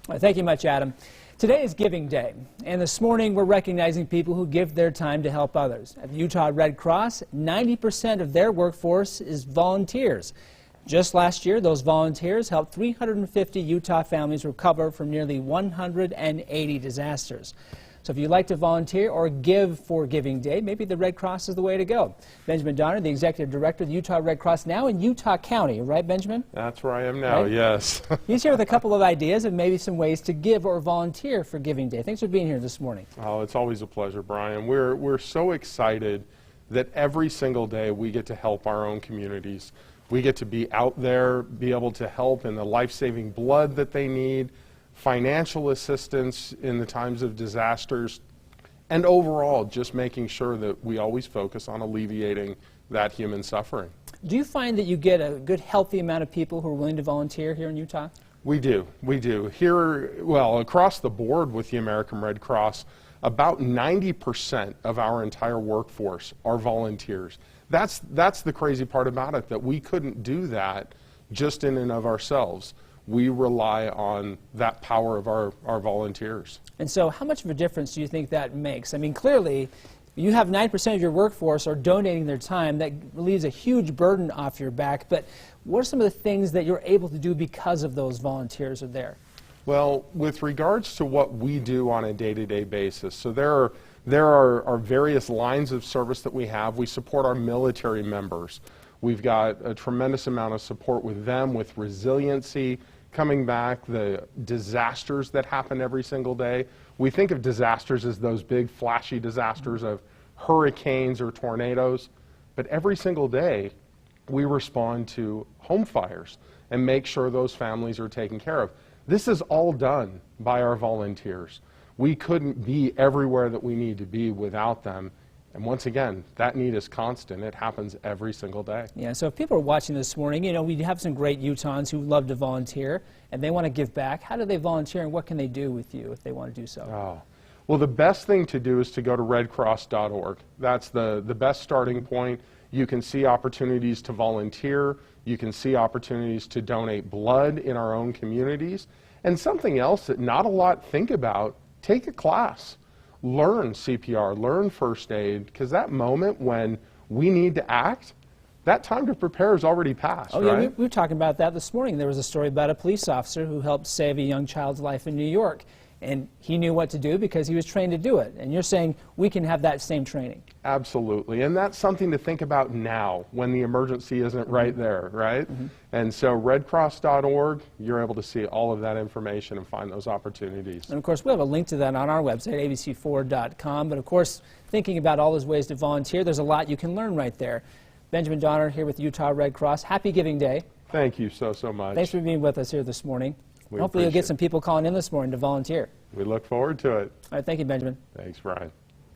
Well, thank you much, Adam. Today is Giving Day, and this morning we're recognizing people who give their time to help others. At the Utah Red Cross, 90% of their workforce is volunteers. Just last year, those volunteers helped 350 Utah families recover from nearly 180 disasters. So if you'd like to volunteer or give for Giving Day, maybe the Red Cross is the way to go. Benjamin Donner, the Executive Director of the Utah Red Cross, now in Utah County, right, Benjamin? That's where I am now, right? Yes. He's here with a couple of ideas and maybe some ways to give or volunteer for Giving Day. Thanks for being here this morning. Oh, it's always a pleasure, Brian. We're so excited that every single day we get to help our own communities. We get to be out there, be able to help in the life-saving blood that they need, financial assistance in the times of disasters, and overall just making sure that we always focus on alleviating that human suffering. Do you find that you get a good, healthy amount of people who are willing to volunteer here in Utah? We do. Here, well, across the board with the American Red Cross, about 90% of our entire workforce are volunteers. That's the crazy part about it, that we couldn't do that just in and of ourselves. We rely on that power of our volunteers. And so how much of a difference do you think that makes? I mean, clearly, you have 9% of your workforce are donating their time. That relieves a huge burden off your back. But what are some of the things that you're able to do because of those volunteers are there? Well, with regards to what we do on a day-to-day basis, so there are various lines of service that we have. We support our military members. We've got a tremendous amount of support with them, with resiliency, coming back, the disasters that happen every single day. We think of disasters as those big flashy disasters of hurricanes or tornadoes, but every single day we respond to home fires and make sure those families are taken care of. This is all done by our volunteers. We couldn't be everywhere that we need to be without them. And once again, that need is constant. It happens every single day. Yeah, so if people are watching this morning, you know, we have some great Utahns who love to volunteer and they want to give back. How do they volunteer and what can they do with you if they want to do so? Oh. Well, the best thing to do is to go to redcross.org. That's the best starting point. You can see opportunities to volunteer. You can see opportunities to donate blood in our own communities. And something else that not a lot think about, take a class. Learn CPR, learn first aid, because that moment when we need to act, that time to prepare is already passed, right? Yeah, we were talking about that this morning. There was a story about a police officer who helped save a young child's life in New York. And he knew what to do because he was trained to do it. And you're saying we can have that same training. Absolutely. And that's something to think about now when the emergency isn't right there, right? Mm-hmm. And so redcross.org, you're able to see all of that information and find those opportunities. And of course, we have a link to that on our website, abc4.com. But of course, thinking about all those ways to volunteer, there's a lot you can learn right there. Benjamin Donner here with Utah Red Cross. Happy Giving Day. Thank you so much. Thanks for being with us here this morning. We Hopefully you'll get some people calling in this morning to volunteer. We look forward to it. All right, thank you, Benjamin. Thanks, Brian.